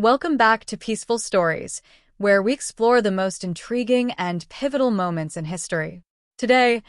Welcome back to Peaceful Stories, where we explore the most intriguing and pivotal moments in history. Today,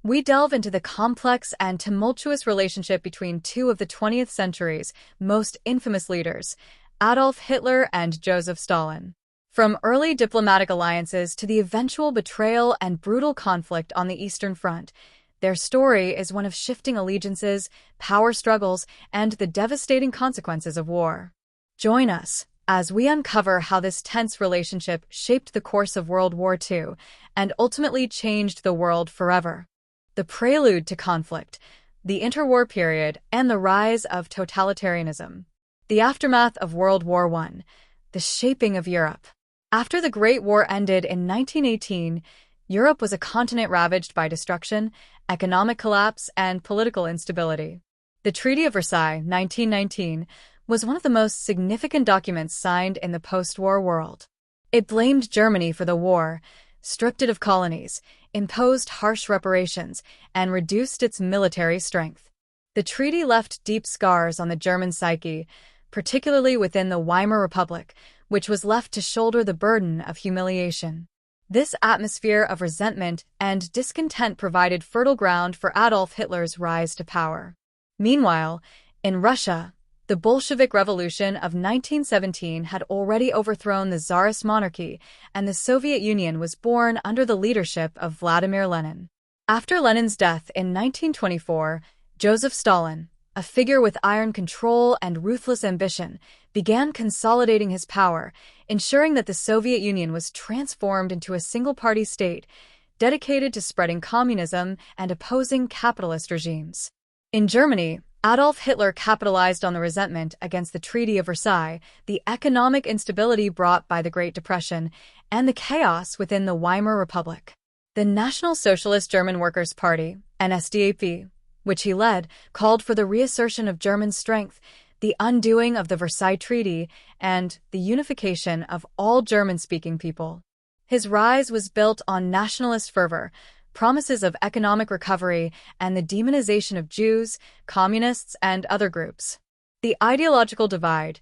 we delve into the complex and tumultuous relationship between two of the 20th century's most infamous leaders, Adolf Hitler and Joseph Stalin. From early diplomatic alliances to the eventual betrayal and brutal conflict on the Eastern Front, their story is one of shifting allegiances, power struggles, and the devastating consequences of war. Join us as we uncover how this tense relationship shaped the course of World War II and ultimately changed the world forever. The prelude to conflict, the interwar period, and the rise of totalitarianism. The aftermath of World War I, the shaping of Europe. After the Great War ended in 1918, Europe was a continent ravaged by destruction, economic collapse, and political instability. The Treaty of Versailles, 1919, was one of the most significant documents signed in the post-war world. It blamed Germany for the war, stripped it of colonies, imposed harsh reparations, and reduced its military strength. The treaty left deep scars on the German psyche, particularly within the Weimar Republic, which was left to shoulder the burden of humiliation. This atmosphere of resentment and discontent provided fertile ground for Adolf Hitler's rise to power. Meanwhile, in Russia, the Bolshevik Revolution of 1917 had already overthrown the Tsarist monarchy, and the Soviet Union was born under the leadership of Vladimir Lenin. After Lenin's death in 1924, Joseph Stalin, a figure with iron control and ruthless ambition, began consolidating his power, ensuring that the Soviet Union was transformed into a single-party state, dedicated to spreading communism and opposing capitalist regimes. In Germany, Adolf Hitler capitalized on the resentment against the Treaty of Versailles, the economic instability brought by the Great Depression, and the chaos within the Weimar Republic. The National Socialist German Workers' Party, NSDAP, which he led, called for the reassertion of German strength, the undoing of the Versailles Treaty, and the unification of all German-speaking people. His rise was built on nationalist fervor, promises of economic recovery, and the demonization of Jews, communists, and other groups. The ideological divide: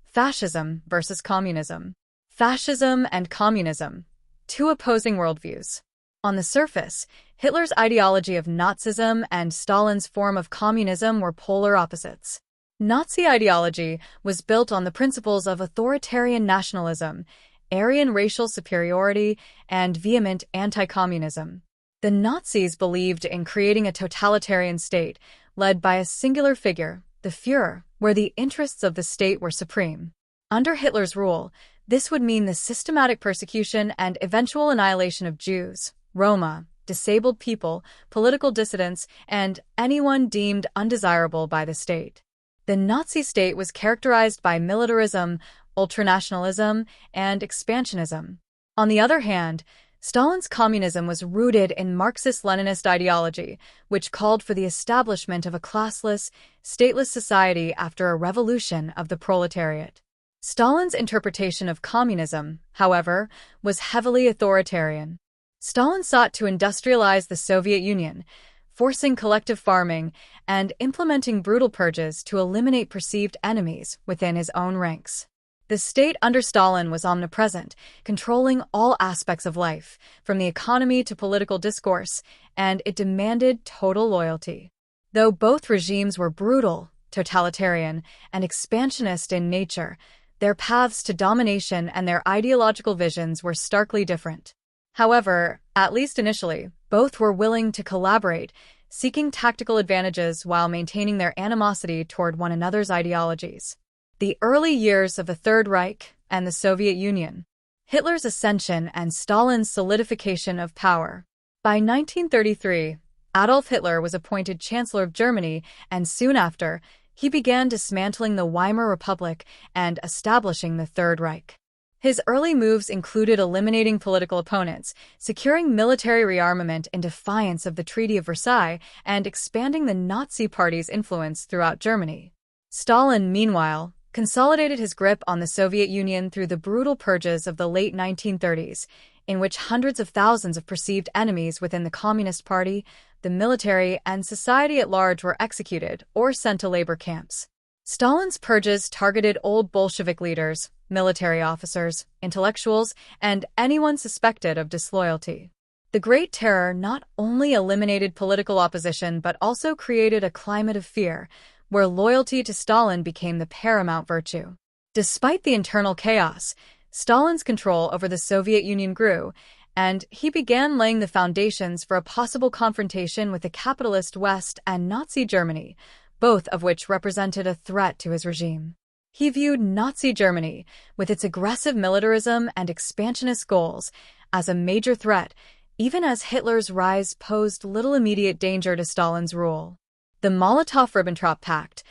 fascism versus communism. Fascism and communism, two opposing worldviews. On the surface, Hitler's ideology of Nazism and Stalin's form of communism were polar opposites. Nazi ideology was built on the principles of authoritarian nationalism, Aryan racial superiority, and vehement anti-communism. The Nazis believed in creating a totalitarian state, led by a singular figure, the Führer, where the interests of the state were supreme. Under Hitler's rule, this would mean the systematic persecution and eventual annihilation of Jews, Roma, disabled people, political dissidents, and anyone deemed undesirable by the state. The Nazi state was characterized by militarism, ultranationalism, and expansionism. On the other hand, Stalin's communism was rooted in Marxist-Leninist ideology, which called for the establishment of a classless, stateless society after a revolution of the proletariat. Stalin's interpretation of communism, however, was heavily authoritarian. Stalin sought to industrialize the Soviet Union, forcing collective farming and implementing brutal purges to eliminate perceived enemies within his own ranks. The state under Stalin was omnipresent, controlling all aspects of life, from the economy to political discourse, and it demanded total loyalty. Though both regimes were brutal, totalitarian, and expansionist in nature, their paths to domination and their ideological visions were starkly different. However, at least initially, both were willing to collaborate, seeking tactical advantages while maintaining their animosity toward one another's ideologies. The early years of the Third Reich and the Soviet Union. Hitler's ascension and Stalin's solidification of power. By 1933, Adolf Hitler was appointed Chancellor of Germany, and soon after, he began dismantling the Weimar Republic and establishing the Third Reich. His early moves included eliminating political opponents, securing military rearmament in defiance of the Treaty of Versailles, and expanding the Nazi Party's influence throughout Germany. Stalin, meanwhile, consolidated his grip on the Soviet Union through the brutal purges of the late 1930s, in which hundreds of thousands of perceived enemies within the Communist Party, the military, and society at large were executed or sent to labor camps. Stalin's purges targeted old Bolshevik leaders, military officers, intellectuals, and anyone suspected of disloyalty. The Great Terror not only eliminated political opposition but also created a climate of fear, where loyalty to Stalin became the paramount virtue. Despite the internal chaos, Stalin's control over the Soviet Union grew, and he began laying the foundations for a possible confrontation with the capitalist West and Nazi Germany, both of which represented a threat to his regime. He viewed Nazi Germany, with its aggressive militarism and expansionist goals, as a major threat, even as Hitler's rise posed little immediate danger to Stalin's rule. The Molotov-Ribbentrop Pact,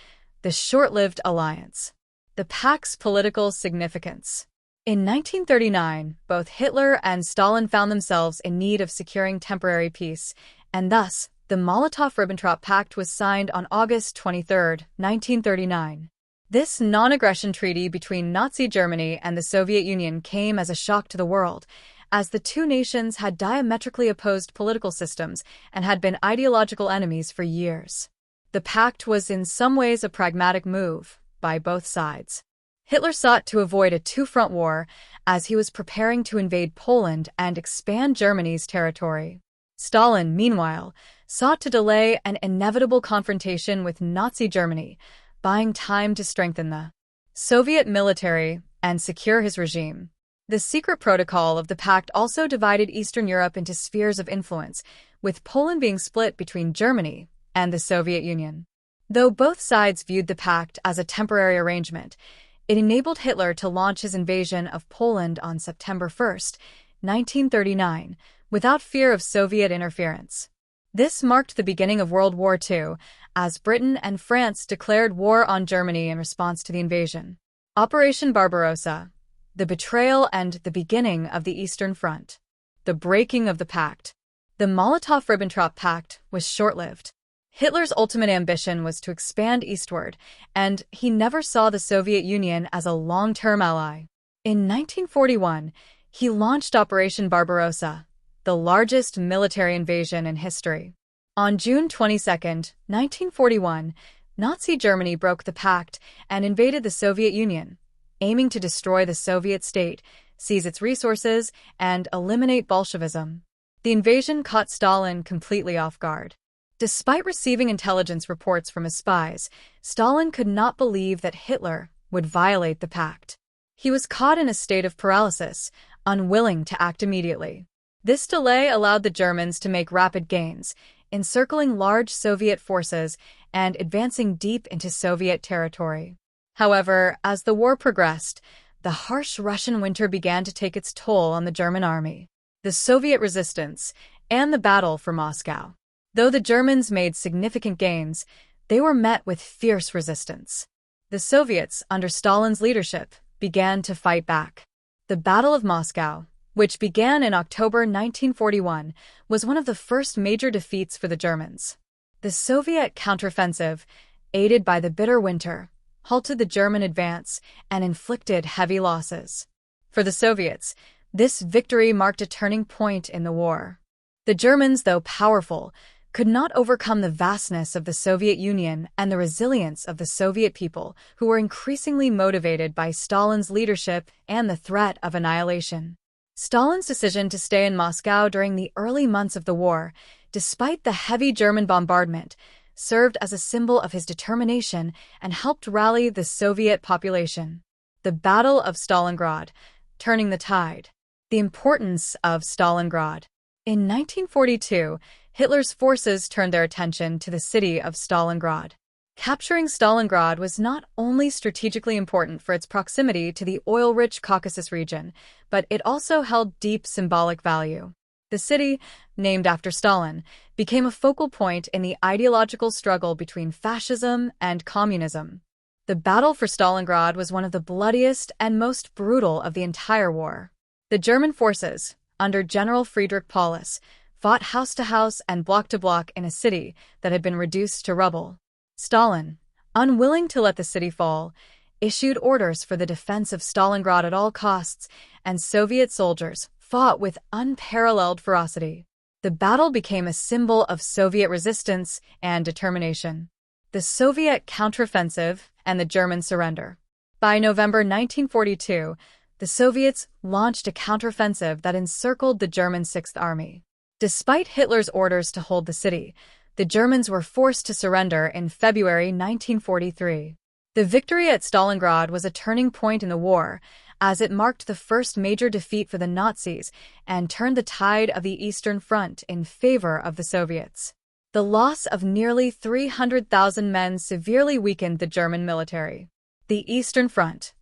the short-lived alliance. The pact's political significance. In 1939, both Hitler and Stalin found themselves in need of securing temporary peace, and thus, the Molotov-Ribbentrop Pact was signed on August 23, 1939. This non-aggression treaty between Nazi Germany and the Soviet Union came as a shock to the world, as the two nations had diametrically opposed political systems and had been ideological enemies for years. The pact was in some ways a pragmatic move by both sides. Hitler sought to avoid a two-front war as he was preparing to invade Poland and expand Germany's territory. Stalin, meanwhile, sought to delay an inevitable confrontation with Nazi Germany, buying time to strengthen the Soviet military and secure his regime. The secret protocol of the pact also divided Eastern Europe into spheres of influence, with Poland being split between Germany and the Soviet Union. Though both sides viewed the pact as a temporary arrangement, it enabled Hitler to launch his invasion of Poland on September 1, 1939, without fear of Soviet interference. This marked the beginning of World War II, as Britain and France declared war on Germany in response to the invasion. Operation Barbarossa, the betrayal and the beginning of the Eastern Front. The breaking of the pact. The Molotov-Ribbentrop Pact was short-lived. Hitler's ultimate ambition was to expand eastward, and he never saw the Soviet Union as a long-term ally. In 1941, he launched Operation Barbarossa, the largest military invasion in history. On June 22, 1941, Nazi Germany broke the pact and invaded the Soviet Union, aiming to destroy the Soviet state, seize its resources, and eliminate Bolshevism. The invasion caught Stalin completely off guard. Despite receiving intelligence reports from his spies, Stalin could not believe that Hitler would violate the pact. He was caught in a state of paralysis, unwilling to act immediately. This delay allowed the Germans to make rapid gains, encircling large Soviet forces and advancing deep into Soviet territory. However, as the war progressed, the harsh Russian winter began to take its toll on the German army, the Soviet resistance, and the battle for Moscow. Though the Germans made significant gains, they were met with fierce resistance. The Soviets, under Stalin's leadership, began to fight back. The Battle of Moscow, which began in October 1941, was one of the first major defeats for the Germans. The Soviet counteroffensive, aided by the bitter winter, halted the German advance and inflicted heavy losses. For the Soviets, this victory marked a turning point in the war. The Germans, though powerful, could not overcome the vastness of the Soviet Union and the resilience of the Soviet people, who were increasingly motivated by Stalin's leadership and the threat of annihilation. Stalin's decision to stay in Moscow during the early months of the war, despite the heavy German bombardment, served as a symbol of his determination and helped rally the Soviet population. The Battle of Stalingrad, turning the tide. The importance of Stalingrad. In 1942, Hitler's forces turned their attention to the city of Stalingrad. Capturing Stalingrad was not only strategically important for its proximity to the oil-rich Caucasus region, but it also held deep symbolic value. The city, named after Stalin, became a focal point in the ideological struggle between fascism and communism. The battle for Stalingrad was one of the bloodiest and most brutal of the entire war. The German forces, under General Friedrich Paulus, fought house to house and block to block in a city that had been reduced to rubble. Stalin, unwilling to let the city fall, issued orders for the defense of Stalingrad at all costs, and Soviet soldiers fought with unparalleled ferocity. The battle became a symbol of Soviet resistance and determination. The Soviet counteroffensive and the German surrender. By November 1942, the Soviets launched a counteroffensive that encircled the German Sixth Army. Despite Hitler's orders to hold the city, the Germans were forced to surrender in February 1943. The victory at Stalingrad was a turning point in the war, as it marked the first major defeat for the Nazis and turned the tide of the Eastern Front in favor of the Soviets. The loss of nearly 300,000 men severely weakened the German military. The Eastern Front.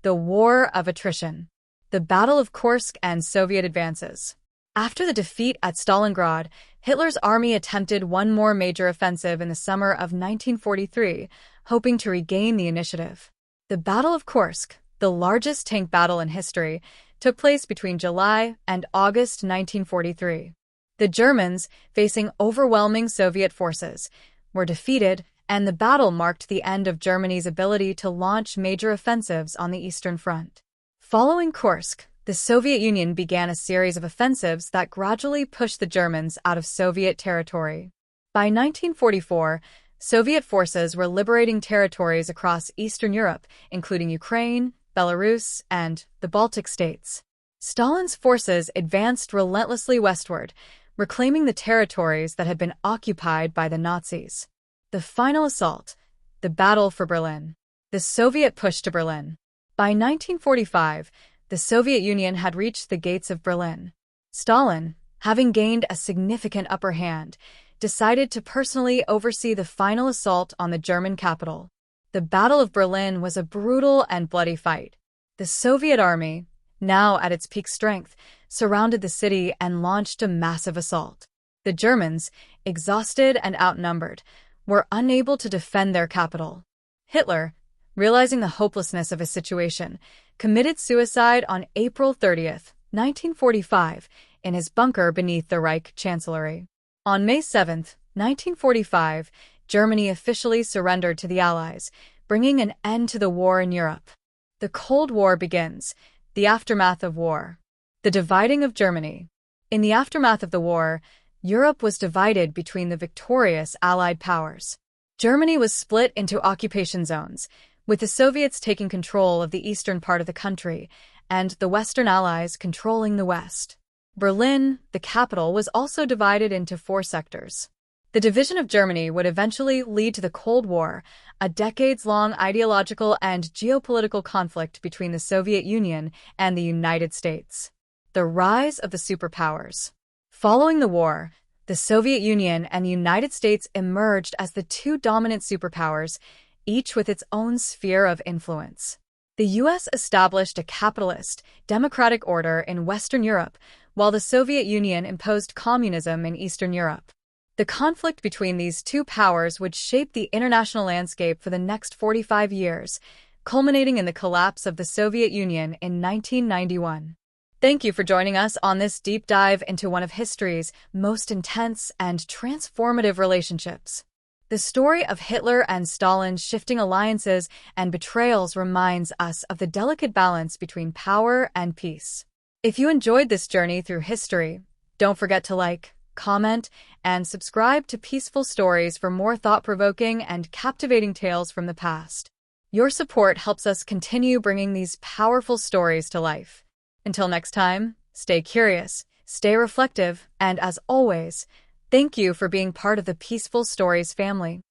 The War of Attrition. The Battle of Kursk and Soviet advances. After the defeat at Stalingrad, Hitler's army attempted one more major offensive in the summer of 1943, hoping to regain the initiative. The Battle of Kursk, the largest tank battle in history, took place between July and August 1943. The Germans, facing overwhelming Soviet forces, were defeated, and the battle marked the end of Germany's ability to launch major offensives on the Eastern Front. Following Kursk, the Soviet Union began a series of offensives that gradually pushed the Germans out of Soviet territory. By 1944, Soviet forces were liberating territories across Eastern Europe, including Ukraine, Belarus, and the Baltic states. Stalin's forces advanced relentlessly westward, reclaiming the territories that had been occupied by the Nazis. The final assault, the Battle for Berlin. The Soviet push to Berlin. By 1945, the Soviet Union had reached the gates of Berlin. Stalin, having gained a significant upper hand, decided to personally oversee the final assault on the German capital. The Battle of Berlin was a brutal and bloody fight. The Soviet army, now at its peak strength, surrounded the city and launched a massive assault. The Germans, exhausted and outnumbered, were unable to defend their capital. Hitler, realizing the hopelessness of his situation, committed suicide on April 30, 1945, in his bunker beneath the Reich Chancellery. On May 7, 1945, Germany officially surrendered to the Allies, bringing an end to the war in Europe. The Cold War begins. The aftermath of war. The dividing of Germany. In the aftermath of the war, Europe was divided between the victorious Allied powers. Germany was split into occupation zones, with the Soviets taking control of the eastern part of the country and the Western Allies controlling the west. Berlin, the capital, was also divided into 4 sectors. The division of Germany would eventually lead to the Cold War, a decades-long ideological and geopolitical conflict between the Soviet Union and the United States. The rise of the superpowers. Following the war, the Soviet Union and the United States emerged as the 2 dominant superpowers, each with its own sphere of influence. The U.S. established a capitalist, democratic order in Western Europe, while the Soviet Union imposed communism in Eastern Europe. The conflict between these 2 powers would shape the international landscape for the next 45 years, culminating in the collapse of the Soviet Union in 1991. Thank you for joining us on this deep dive into one of history's most intense and transformative relationships. The story of Hitler and Stalin's shifting alliances and betrayals reminds us of the delicate balance between power and peace. If you enjoyed this journey through history, don't forget to like, comment, and subscribe to Peaceful Stories for more thought-provoking and captivating tales from the past. Your support helps us continue bringing these powerful stories to life. Until next time, stay curious, stay reflective, and as always, thank you for being part of the Peaceful Stories family.